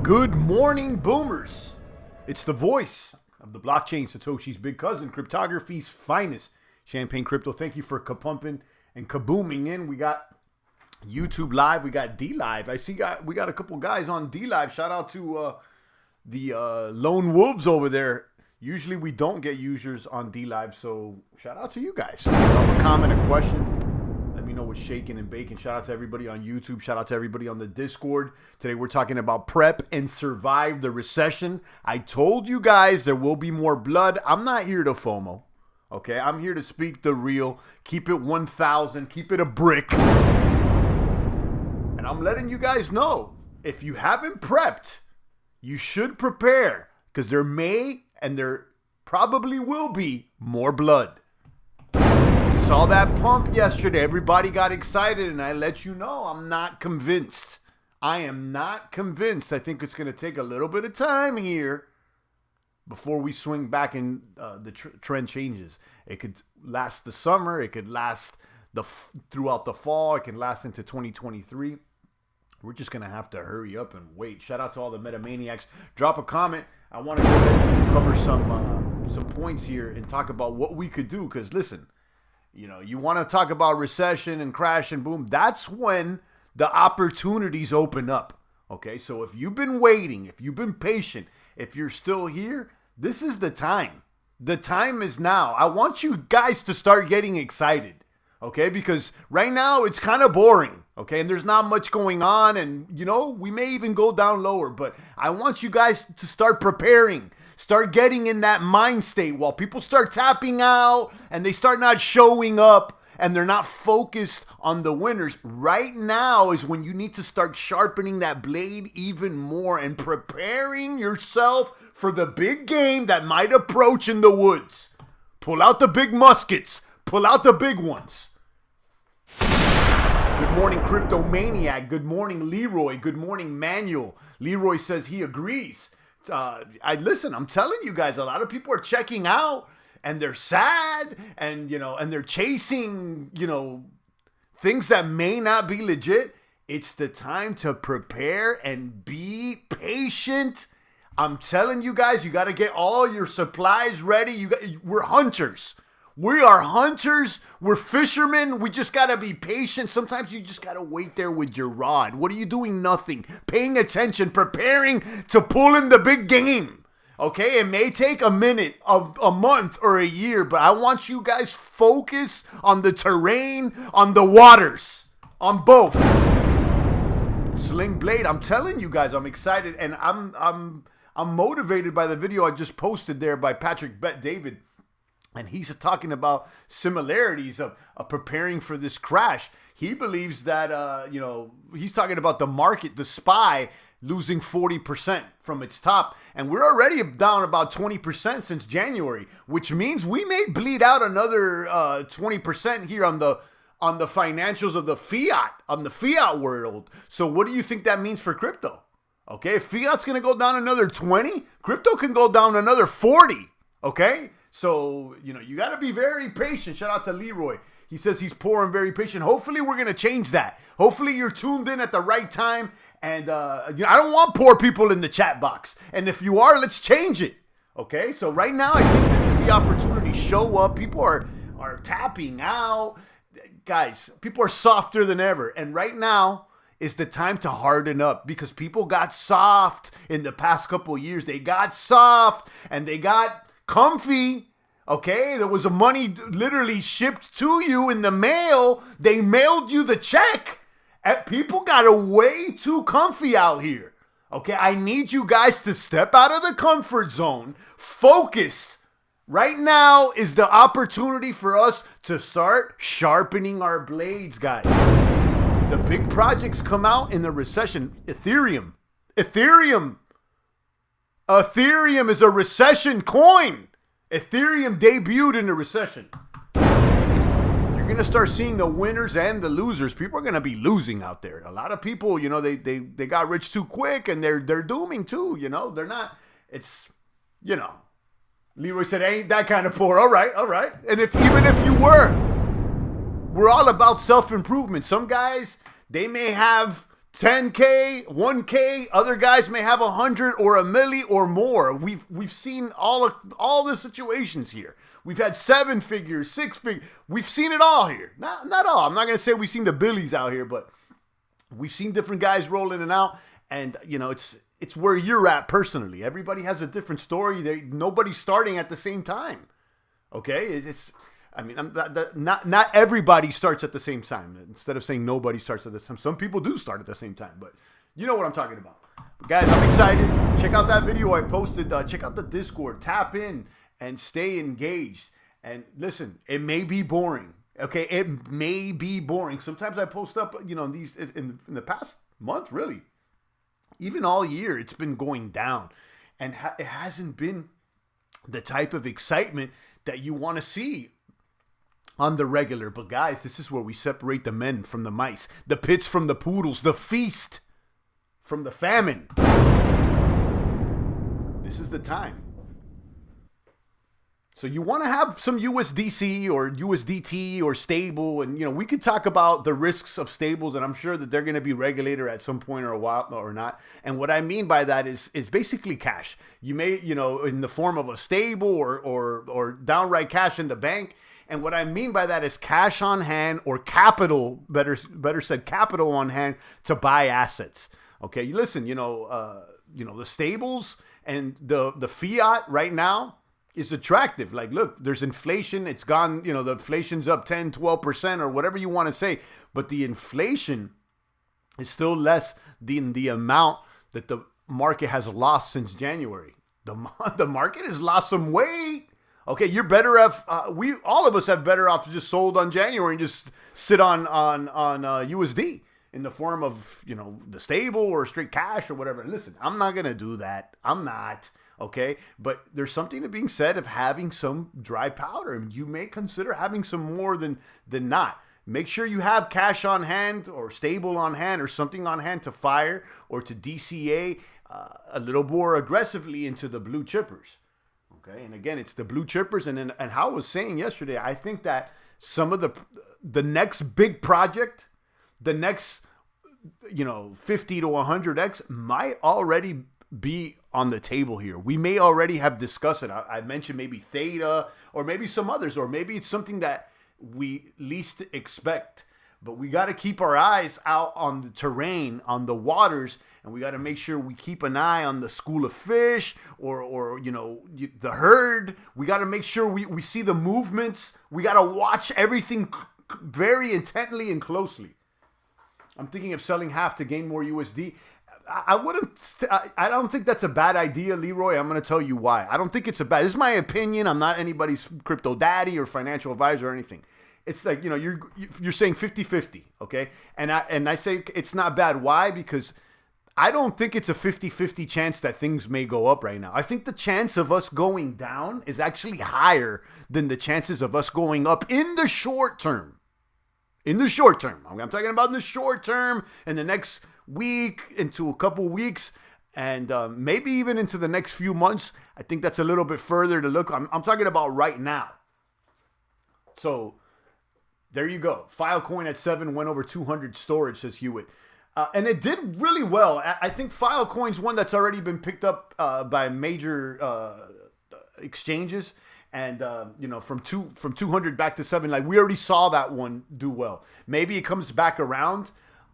Good morning, boomers. It's the voice of the blockchain, Satoshi's big cousin, cryptography's finest, Champagne Crypto. Thank you for kapumping and kabooming in. We got YouTube Live. We got D Live. I see we got a couple guys on D Live. Shout out to the Lone Wolves over there. Usually we don't get users on D Live, so shout out to you guys. Drop a comment, a question. Let me know what's shaking and baking. Shout out to everybody on YouTube. Shout out to everybody on the Discord. Today we're talking about prep and survive the recession. I told you guys there will be more blood. I'm not here to FOMO. Okay, I'm here to speak the real. Keep it 1,000. Keep it a brick. And I'm letting you guys know, if you haven't prepped, you should prepare, because there may and there probably will be more blood. Saw that pump yesterday. Everybody got excited, and I let you know I'm not convinced. I am not convinced. I think it's going to take a little bit of time here before we swing back and the trend changes. It could last the summer. It could last throughout the fall. It can last into 2023. We're just going to have to hurry up and wait. Shout out to all the metamaniacs. Drop a comment. I want to go ahead and cover some points here and talk about what we could do, because listen, you know, you want to talk about recession and crash and boom. That's when the opportunities open up. Okay, so if you've been waiting, if you've been patient, if you're still here, this is the time. The time is now. I want you guys to start getting excited. Okay, because right now it's kind of boring. Okay, and there's not much going on, and you know, we may even go down lower, but I want you guys to start preparing. Start getting in that mind state while people start tapping out and they start not showing up and they're not focused on the winners. Right now is when you need to start sharpening that blade even more and preparing yourself for the big game that might approach in the woods. Pull out the big muskets. Pull out the big ones. Good morning, Cryptomaniac. Good morning, Leroy. Good morning, Manuel. Leroy says he agrees. Listen, I'm telling you guys, a lot of people are checking out and they're sad and, you know, and they're chasing, you know, things that may not be legit. It's the time to prepare and be patient. I'm telling you guys, you got to get all your supplies ready. We're hunters. We are hunters. We're fishermen. We just got to be patient. Sometimes you just got to wait there with your rod. What are you doing? Nothing. Paying attention, preparing to pull in the big game. Okay? It may take a minute, a month, or a year, but I want you guys focus on the terrain, on the waters, on both. Sling Blade, I'm telling you guys, I'm excited, and I'm motivated by the video I just posted there by Patrick Bet David. And he's talking about similarities of preparing for this crash. He believes that, you know, he's talking about the market, the SPY, losing 40% from its top. And we're already down about 20% since January, which means we may bleed out another 20% here on the financials of the fiat world. So what do you think that means for crypto? Okay, if fiat's going to go down another 20, crypto can go down another 40, okay? So, you know, you got to be very patient. Shout out to Leroy. He says he's poor and very patient. Hopefully we're going to change that. Hopefully you're tuned in at the right time. And, you know, I don't want poor people in the chat box. And if you are, let's change it. Okay? So right now, I think this is the opportunity. Show up. People are tapping out. Guys, people are softer than ever. And right now is the time to harden up, because people got soft in the past couple of years. They got soft and they got comfy. Okay, there was a money literally shipped to you in the mail. They mailed you the check. People got way too comfy out here. Okay, I need you guys to step out of the comfort zone. Focus. Right now is the opportunity for us to start sharpening our blades, guys. The big projects come out in the recession. Ethereum is a recession coin. Ethereum debuted in a recession. You're going to start seeing the winners and the losers. People are going to be losing out there. A lot of people, you know, they got rich too quick, and they're dooming too, you know. They're not, it's, you know. Leroy said, ain't that kind of poor. All right. And even if you were, we're all about self-improvement. Some guys, they may have 10K, 1K. Other guys may have 100 or a milli or more. We've seen all the situations here. We've had 7 figures, 6 figures. We've seen it all here. Not all. I'm not gonna say we've seen the Billies out here, but we've seen different guys roll in and out. And it's where you're at personally. Everybody has a different story. Nobody's starting at the same time. Okay, not everybody starts at the same time. Instead of saying nobody starts at the same time, some people do start at the same time. But you know what I'm talking about. But guys, I'm excited. Check out that video I posted. Check out the Discord. Tap in and stay engaged. And listen, it may be boring. Okay, it may be boring. Sometimes I post up, these in the past month, really. Even all year, it's been going down. And it hasn't been the type of excitement that you want to see on the regular. But guys, this is where we separate the men from the mice, the pits from the poodles, the feast from the famine. This is the time. So you want to have some USDC or USDT or stable, and we could talk about the risks of stables, and I'm sure that they're going to be regulated at some point or a while or not. And what I mean by that is basically cash. You may, in the form of a stable or downright cash in the bank. And what I mean by that is cash on hand or capital, better said, capital on hand to buy assets. Okay, you listen, the stables and the fiat right now is attractive. Like, look, there's inflation. It's gone, the inflation's up 10, 12% or whatever you want to say. But the inflation is still less than the amount that the market has lost since January. The market has lost some weight. Okay, you're better off. All of us have better off just sold on January and just sit on USD in the form of, the stable or straight cash or whatever. Listen, I'm not going to do that. I'm not. Okay, but there's something to being said of having some dry powder, and you may consider having some more than not. Make sure you have cash on hand or stable on hand or something on hand to fire or to DCA a little more aggressively into the blue chippers. Okay, and again, it's the blue chippers, and how I was saying yesterday, I think that some of the next big project, the next 50 to 100x might already be on the table here. We may already have discussed it. I mentioned maybe Theta or maybe some others, or maybe it's something that we least expect. But we got to keep our eyes out on the terrain, on the waters, and we got to make sure we keep an eye on the school of fish or the herd. We got to make sure we see the movements. We got to watch everything very intently and closely. I'm thinking of selling half to gain more USD. I don't think that's a bad idea, Leroy. I'm going to tell you why. I don't think it's this is my opinion. I'm not anybody's crypto daddy or financial advisor or anything. It's like, you're saying 50-50, okay? And I say it's not bad. Why? Because I don't think it's a 50-50 chance that things may go up right now. I think the chance of us going down is actually higher than the chances of us going up in the short term. In the short term. I'm talking about in the short term, in the next week, into a couple weeks, and maybe even into the next few months. I think that's a little bit further to look. I'm talking about right now. So there you go. Filecoin at 7 went over 200 storage, says Hewitt. And it did really well. I think Filecoin's one that's already been picked up by major exchanges. And, from 200 back to 7, like we already saw that one do well. Maybe it comes back around.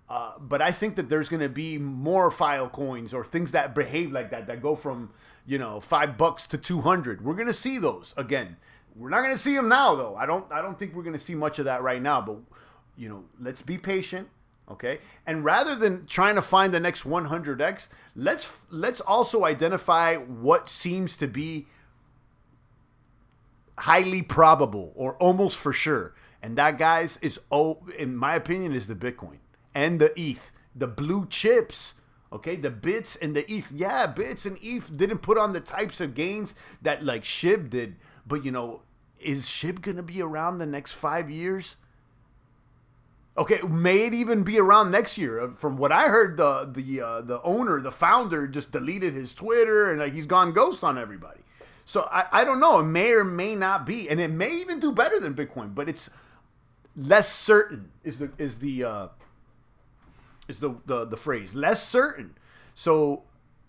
But I think that there's going to be more Filecoins or things that behave like that go from, $5 to 200. We're going to see those again. We're not going to see them now, though. I don't think we're going to see much of that right now. But, let's be patient. Okay. And rather than trying to find the next 100x, let's also identify what seems to be highly probable or almost for sure. And that, guys, in my opinion, is the Bitcoin and the ETH, the blue chips. Okay, the bits and the ETH. Yeah, bits and ETH didn't put on the types of gains that like SHIB did. But is SHIB gonna be around the next 5 years? Okay, may it even be around next year? From what I heard, the owner, the founder, just deleted his Twitter and he's gone ghost on everybody. So I don't know. It may or may not be, and it may even do better than Bitcoin, but it's less certain. Is the is the phrase. Less certain. So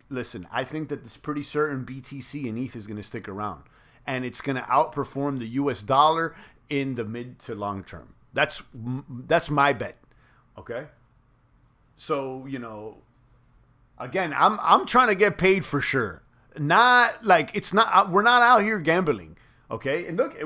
listen, I think that it's pretty certain BTC and ETH is going to stick around. And it's going to outperform the US dollar in the mid to long term. That's my bet. Okay? So, you know, again, I'm trying to get paid for sure. Not like we're not out here gambling. Okay? And look,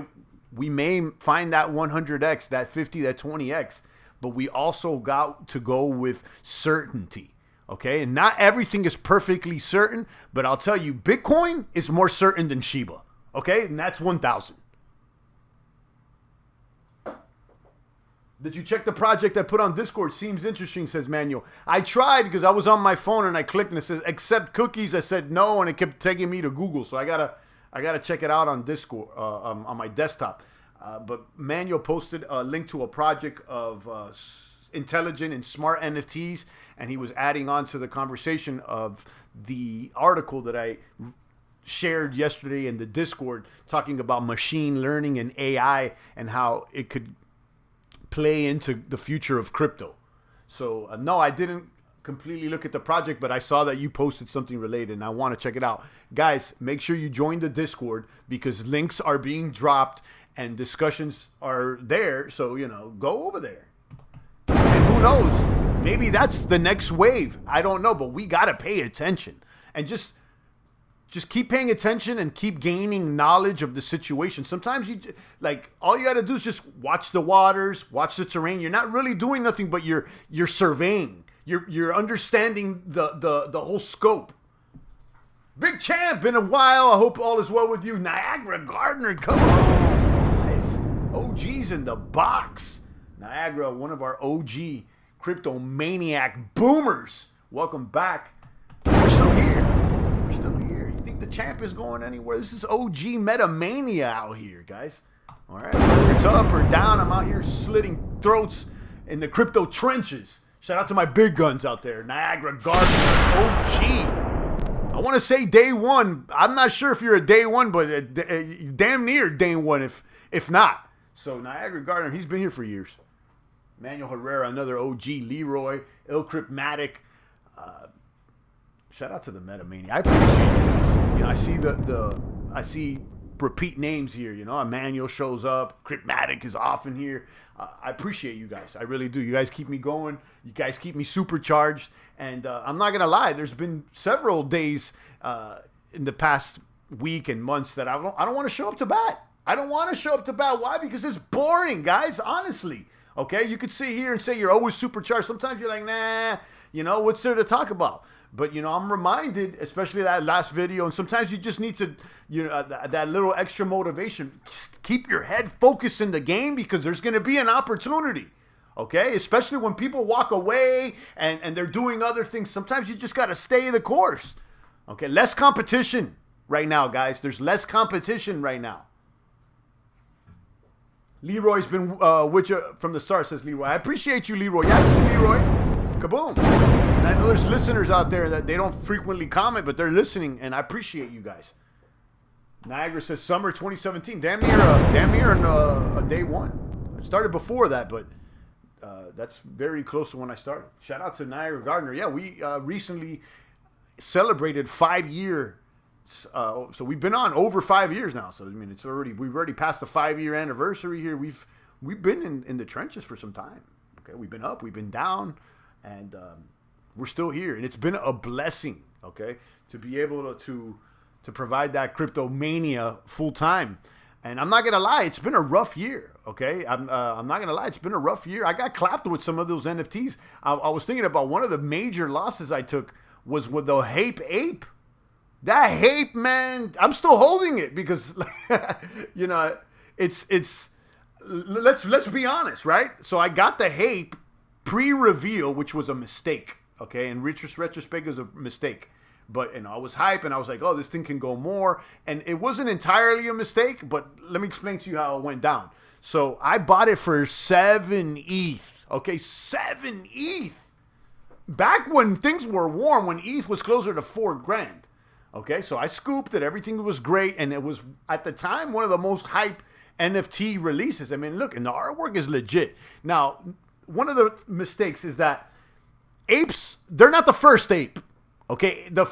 we may find that 100x, that 50, that 20x, but we also got to go with certainty. Okay? And not everything is perfectly certain, but I'll tell you, Bitcoin is more certain than Shiba. Okay? And that's 1,000. Did you check the project I put on Discord? Seems interesting, says Manuel. I tried because I was on my phone and I clicked and it says accept cookies. I said no and it kept taking me to Google. So I gotta check it out on Discord on my desktop. But Manuel posted a link to a project of intelligent and smart NFTs, and he was adding on to the conversation of the article that I shared yesterday in the Discord talking about machine learning and AI and how it could play into the future of crypto. So no, I didn't completely look at the project, but I saw that you posted something related and I want to check it out. Guys, make sure you join the Discord because links are being dropped and discussions are there. So, you know, go over there. And who knows, maybe that's the next wave. I don't know, but we got to pay attention and just keep paying attention and keep gaining knowledge of the situation. Sometimes all you got to do is just watch the waters, watch the terrain. You're not really doing nothing, but you're surveying. You're understanding the whole scope. Big champ, been a while. I hope all is well with you. Niagara Gardner, come on, guys. OG's in the box. Niagara, one of our OG crypto maniac boomers. Welcome back. We're still here. We're still here. The champ is going anywhere. This is OG metamania out here, guys. All right, whether it's up or down, I'm out here slitting throats in the crypto trenches. Shout out to my big guns out there, Niagara Gardner, OG. I want to say day one. I'm not sure if you're a day one, but damn near day one, if not. So Niagara Gardner, he's been here for years. Manuel Herrera, another OG. Leroy, Ilcryptmatic. Shout out to the Metamania. I appreciate you guys. You know, I see repeat names here. You know, Emmanuel shows up. Cryptmatic is often here. I appreciate you guys. I really do. You guys keep me going. You guys keep me supercharged. And I'm not gonna lie. There's been several days in the past week and months that I don't want to show up to bat. I don't want to show up to bat. Why? Because it's boring, guys. Honestly. Okay. You could sit here and say you're always supercharged. Sometimes you're like, nah. You know, what's there to talk about? But, you know, I'm reminded, especially that last video, and sometimes you just need to, you know, that little extra motivation. Just keep your head focused in the game because there's going to be an opportunity, okay? Especially when people walk away and they're doing other things. Sometimes you just got to stay the course, okay? Less competition right now, guys. There's less competition right now. Leroy's been with you from the start, says Leroy. I appreciate you, Leroy. Yes, Leroy. Kaboom. And I know there's listeners out there that they don't frequently comment, but they're listening, and I appreciate you guys. Niagara says summer 2017. Damn near in a day one. I started before that, but that's very close to when I started. Shout out to Niagara Gardner. Yeah, we recently celebrated 5-year. So we've been on over 5 years now. So I mean, we've already passed the 5-year anniversary here. We've been in the trenches for some time. Okay, we've been up, we've been down. And we're still here, and it's been a blessing, okay, to be able to provide that crypto mania full time. And I'm not gonna lie, it's been a rough year, okay. I'm not gonna lie, it's been a rough year. I got clapped with some of those NFTs. I was thinking about one of the major losses I took was with the Hape Ape. That Hape, man, I'm still holding it because, you know, it's. Let's be honest, right? So I got the Hape pre-reveal, which was a mistake, okay? In retrospect, it was a mistake. But, and I was hyped, and I was like, oh, this thing can go more. And it wasn't entirely a mistake, but let me explain to you how it went down. So I bought it for 7 ETH, okay? 7 ETH. Back when things were warm, when ETH was closer to $4,000, okay? So I scooped it. Everything was great, and it was, at the time, one of the most hype NFT releases. I mean, look, and the artwork is legit. Now, one of the mistakes is that apes, they're not the first ape. Okay, the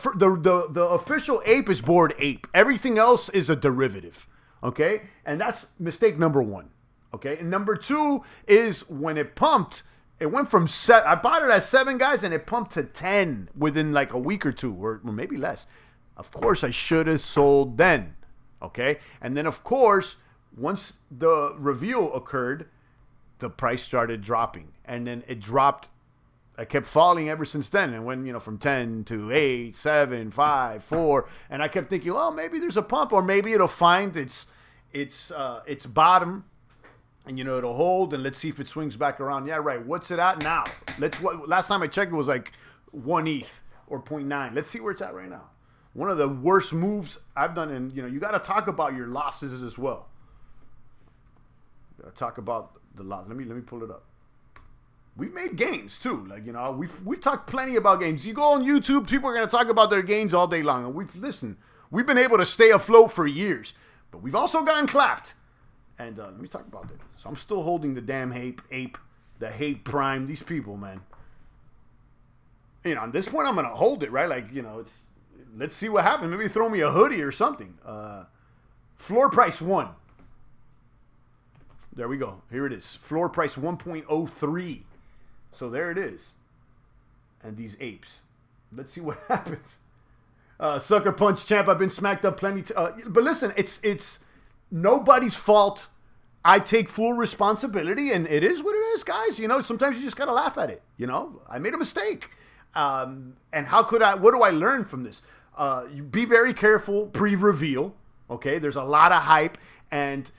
official ape is Bored Ape. Everything else is a derivative. Okay, and that's mistake number one. Okay, and number two is when it pumped, it went from 7. I bought it at 7, guys, and it pumped to 10 within like a week or two, or maybe less. Of course, I should have sold then. Okay, and then of course, once the reveal occurred, the price started dropping, and then it dropped. I kept falling ever since then, and went, from 10 to 8, 7, 5, 4, and I kept thinking, oh, maybe there's a pump, or maybe it'll find its bottom, and it'll hold, and let's see if it swings back around. Yeah, right. What's it at now? Last time I checked, it was like 1 ETH or 0.9. Let's see where it's at right now. One of the worst moves I've done, and you got to talk about your losses as well. You got to talk about the loss. Let me pull it up. We've made gains too. Like, we've talked plenty about gains. You go on YouTube, people are going to talk about their gains all day long. And we've been able to stay afloat for years, but we've also gotten clapped. And let me talk about that. So I'm still holding the damn ape, the hate prime. These people, man. At this point, I'm going to hold it, right? Like, let's see what happens. Maybe throw me a hoodie or something. Floor price 1. There we go. Here it is. Floor price 1.03. So there it is. And these apes. Let's see what happens. Sucker punch champ. I've been smacked up plenty. But listen, it's nobody's fault. I take full responsibility, and it is what it is, guys. Sometimes you just gotta laugh at it. I made a mistake. And what do I learn from this? You be very careful pre-reveal. Okay, there's a lot of hype, and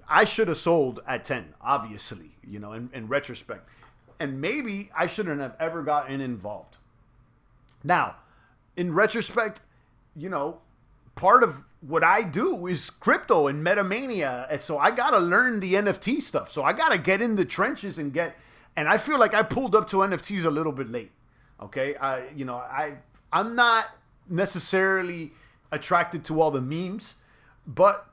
I should have sold at 10, obviously, in retrospect. And maybe I shouldn't have ever gotten involved. Now, in retrospect, part of what I do is crypto and metamania. And so I got to learn the NFT stuff. So I got to get in the trenches and I feel like I pulled up to NFTs a little bit late. Okay. I'm not necessarily attracted to all the memes, but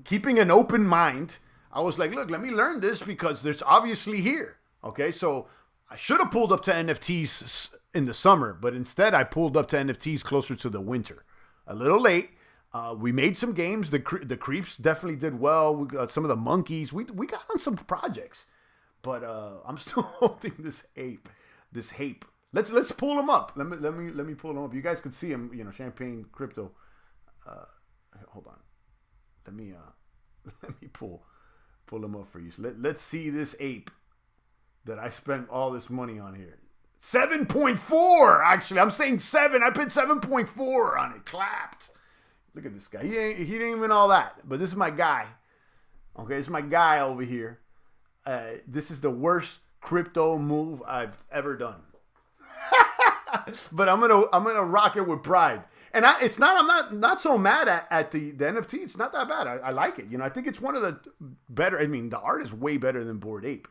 keeping an open mind, I was like, look, let me learn this because there's obviously here. Okay, so I should have pulled up to NFTs in the summer, but instead I pulled up to NFTs closer to the winter. A little late. We made some games. The creeps definitely did well. We got some of the monkeys. We got on some projects, but I'm still holding this ape. Let's pull them up. Let me pull them up. You guys could see them. Champagne Crypto. Hold on. Let me pull them up for you. So let's see this ape that I spent all this money on here. 7.4, actually. I'm saying 7. I put 7.4 on it. Clapped. Look at this guy. He ain't even all that. But this is my guy. Okay, this is my guy over here. This is the worst crypto move I've ever done. But I'm gonna rock it with pride. And I'm not so mad at the NFT. It's not that bad. I like it. I think it's one of the better. I mean, the art is way better than Bored Ape.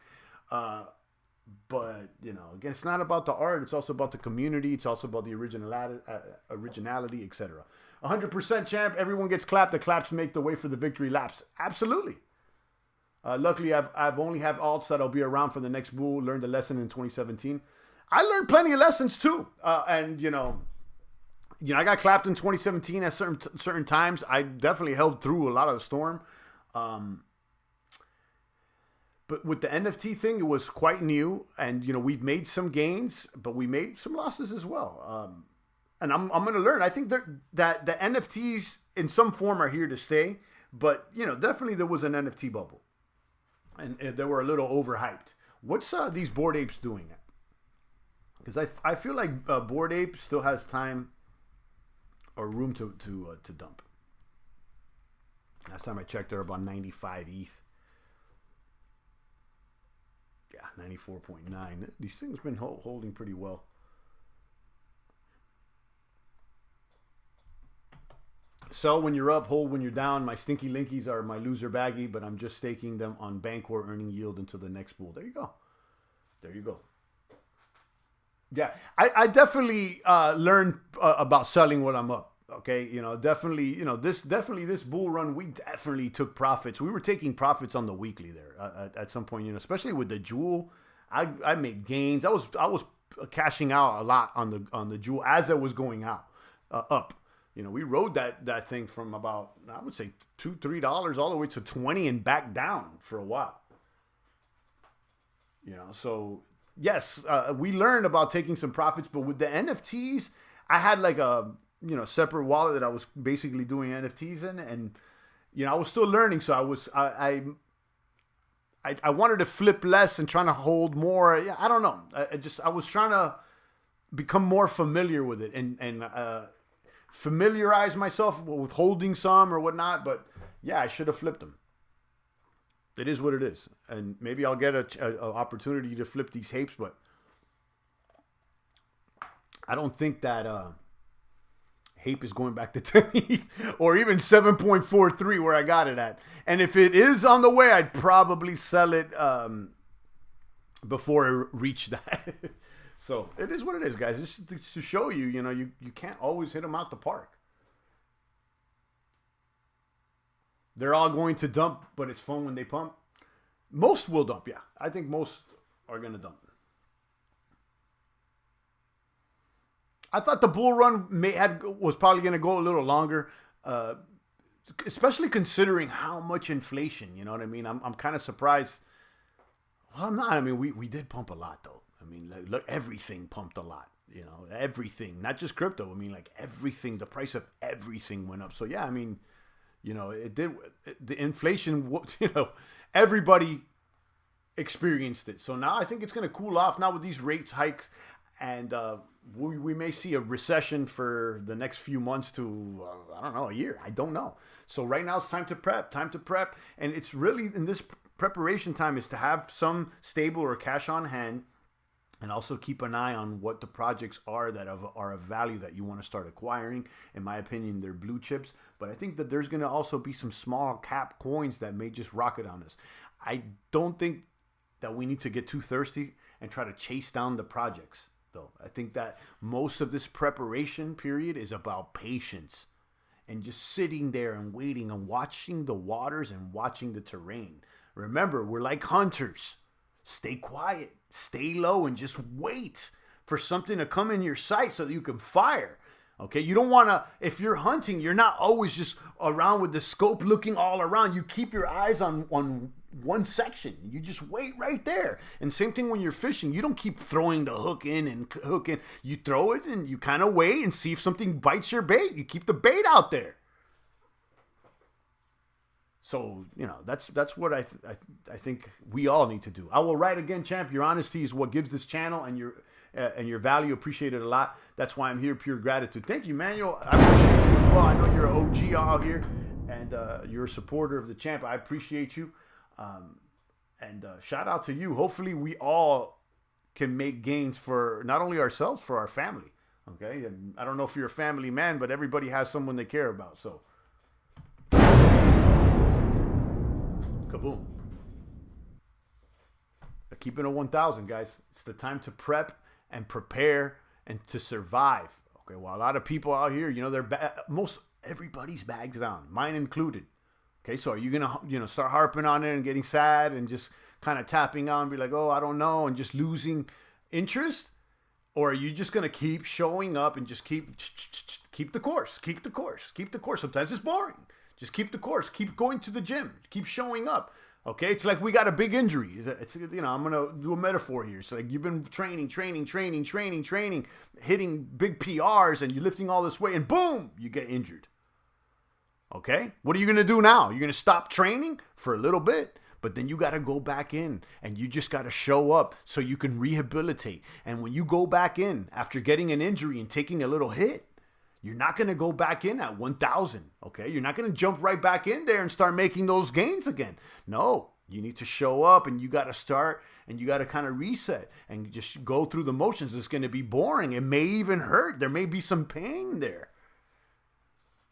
But again, it's not about the art. It's also about the community. It's also about the originality, etc. 100% champ. Everyone gets clapped. The claps make the way for the victory laps. Absolutely. Luckily, I've only have alts that'll be around for the next bull. Learned a lesson in 2017. I learned plenty of lessons too, and I got clapped in 2017 at certain times. I definitely held through a lot of the storm, but with the NFT thing, it was quite new, and we've made some gains, but we made some losses as well. And I'm going to learn. I think that the NFTs in some form are here to stay, but definitely there was an NFT bubble, and they were a little overhyped. What's these Bored Apes doing? Because I feel like Bored Ape still has time or room to dump. Last time I checked, they're about 95 ETH. Yeah, 94.9. These things have been holding pretty well. Sell when you're up, hold when you're down. My stinky linkies are my loser baggy, but I'm just staking them on Bancor earning yield until the next bull. There you go. There you go. Yeah, I definitely learned about selling when I'm up. Okay, definitely, this bull run, we definitely took profits. We were taking profits on the weekly there at some point, especially with the jewel. I made gains. I was cashing out a lot on the jewel as it was going out up. We rode that thing from about, I would say, $2-3 all the way to 20 and back down for a while. So yes, we learned about taking some profits, but with the NFTs, I had like a separate wallet that I was basically doing NFTs in, and I was still learning, so I wanted to flip less and trying to hold more. Yeah, I don't know. I was trying to become more familiar with it and familiarize myself with holding some or whatnot. But yeah, I should have flipped them. It is what it is, and maybe I'll get a opportunity to flip these Hapes, but I don't think that Hape is going back to 10 ETH or even 7.43 where I got it at. And if it is on the way, I'd probably sell it before it reached that. So it is what it is, guys. Just to show you, you can't always hit them out the park. They're all going to dump, but it's fun when they pump. Most will dump, yeah. I think most are going to dump. I thought the bull run was probably going to go a little longer, especially considering how much inflation, you know what I mean? I'm kind of surprised. Well, I'm not. I mean, we did pump a lot, though. I mean, look, everything pumped a lot, everything, not just crypto. I mean, like everything, the price of everything went up. So, yeah, I mean, it did. The inflation, everybody experienced it. So now I think it's going to cool off now with these rates hikes. And we may see a recession for the next few months to, I don't know, a year. I don't know. So right now it's time to prep. And it's really in this preparation time is to have some stable or cash on hand. And also keep an eye on what the projects are that are of value that you want to start acquiring. In my opinion, they're blue chips. But I think that there's going to also be some small cap coins that may just rocket on us. I don't think that we need to get too thirsty and try to chase down the projects, though. I think that most of this preparation period is about patience and just sitting there and waiting and watching the waters and watching the terrain. Remember, we're like hunters. Stay quiet. Stay low and just wait for something to come in your sight so that you can fire. Okay, you don't want to, if you're hunting, you're not always just around with the scope looking all around. You keep your eyes on one section. You just wait right there. And same thing when you're fishing. You don't keep throwing the hook in and hook in. You throw it and you kind of wait and see if something bites your bait. You keep the bait out there. So, that's what I think we all need to do. I will write again, champ. Your honesty is what gives this channel and your value. Appreciate it a lot. That's why I'm here. Pure gratitude. Thank you, Manuel. I appreciate you as well. I know you're an OG out here and you're a supporter of the champ. I appreciate you. And shout out to you. Hopefully we all can make gains for not only ourselves, for our family. Okay. And I don't know if you're a family man, but everybody has someone they care about. So. Kaboom. Keeping it 1,000, guys. It's the time to prep and prepare and to survive. Okay, well, a lot of people out here, most everybody's bags down, mine included. Okay, so are you gonna, start harping on it and getting sad and just kind of tapping on, and be like, oh, I don't know, and just losing interest, or are you just gonna keep showing up and just keep the course? Sometimes it's boring. Just keep the course. Keep going to the gym. Keep showing up. Okay? It's like we got a big injury. It's I'm going to do a metaphor here. So like you've been training, hitting big PRs, and you're lifting all this weight, and boom, you get injured. Okay? What are you going to do now? You're going to stop training for a little bit, but then you got to go back in, and you just got to show up so you can rehabilitate. And when you go back in after getting an injury and taking a little hit, you're not going to go back in at 1,000, okay? You're not going to jump right back in there and start making those gains again. No, you need to show up, and you got to start, and you got to kind of reset and just go through the motions. It's going to be boring. It may even hurt. There may be some pain there.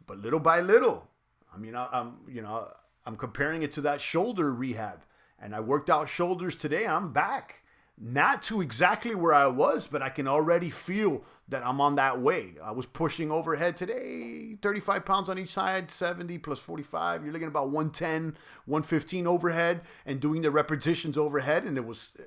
But little by little, I mean, I'm comparing it to that shoulder rehab. And I worked out shoulders today. I'm back. Not to exactly where I was, but I can already feel that I'm on that way. I was pushing overhead today, 35 pounds on each side, 70 plus 45. You're looking at about 110, 115 overhead, and doing the repetitions overhead. And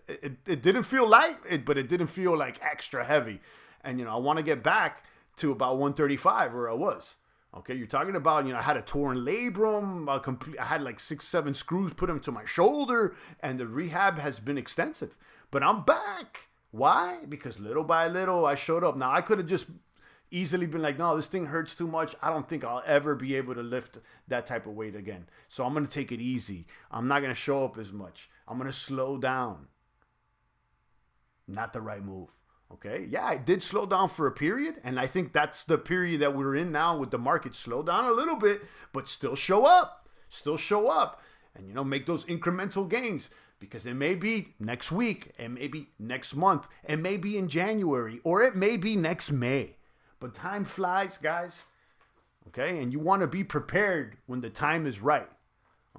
it didn't feel light, but it didn't feel like extra heavy. And, I want to get back to about 135 where I was. Okay, you're talking about, I had a torn labrum, I had like 6-7 screws put into my shoulder, and the rehab has been extensive. But I'm back. Why? Because little by little, I showed up. Now, I could have just easily been like, no, this thing hurts too much. I don't think I'll ever be able to lift that type of weight again. So I'm going to take it easy. I'm not going to show up as much. I'm going to slow down. Not the right move. Okay, yeah, I did slow down for a period, and I think that's the period that we're in now with the market. Slow down a little bit, but still show up. Still show up. And, make those incremental gains. Because it may be next week, it may be next month, it may be in January, or it may be next May. But time flies, guys. Okay, and you want to be prepared when the time is right.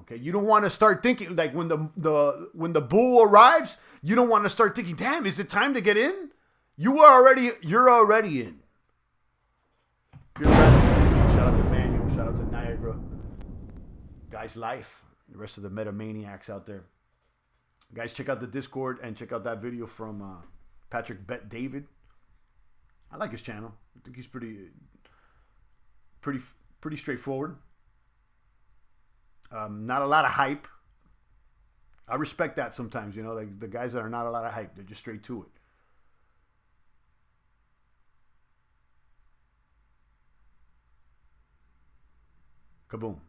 Okay, you don't want to start thinking like when the bull arrives, you don't want to start thinking, damn, is it time to get in? You're already in. Pure gratitude. Shout out to Manuel. Shout out to Niagara. Guys, life. The rest of the metamaniacs out there. Guys, check out the Discord and check out that video from Patrick Bet David. I like his channel. I think he's pretty straightforward. Not a lot of hype. I respect that sometimes, like the guys that are not a lot of hype. They're just straight to it. Kaboom.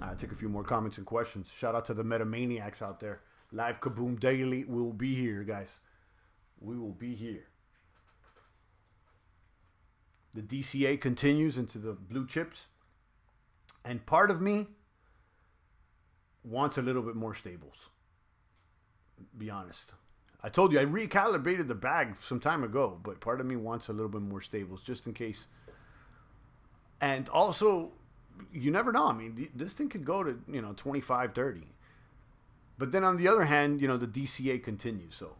I took a few more comments and questions. Shout out to the metamaniacs out there. Live Kaboom Daily. We'll be here, guys. We will be here. The DCA continues into the blue chips. And part of me wants a little bit more stables. Be honest. I told you I recalibrated the bag some time ago, but part of me wants a little bit more stables just in case. And also, you never know. I mean, this thing could go to, 25, 30. But then on the other hand, the DCA continues. So,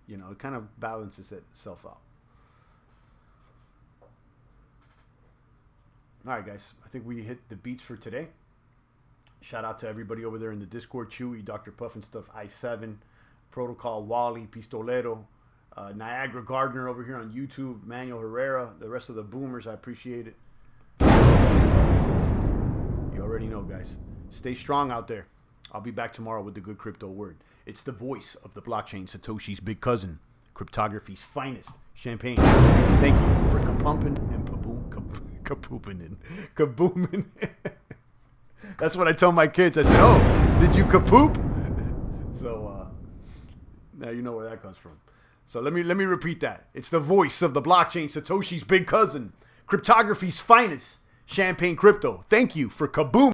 it kind of balances itself out. All right, guys. I think we hit the beats for today. Shout out to everybody over there in the Discord. Chewy, Dr. Puff and Stuff, I7, Protocol, Wally, Pistolero, Niagara Gardner over here on YouTube, Manuel Herrera, the rest of the boomers. I appreciate it. You already know, guys. Stay strong out there. I'll be back tomorrow with the good crypto word. It's the voice of the blockchain, Satoshi's big cousin, cryptography's finest, Champagne. Thank you for kapumping and kabooming. That's what I tell my kids. I said, oh, did you kapoop? So now you know where that comes from. So let me repeat that. It's the voice of the blockchain, Satoshi's big cousin, cryptography's finest, Champagne Crypto. Thank you for kaboom.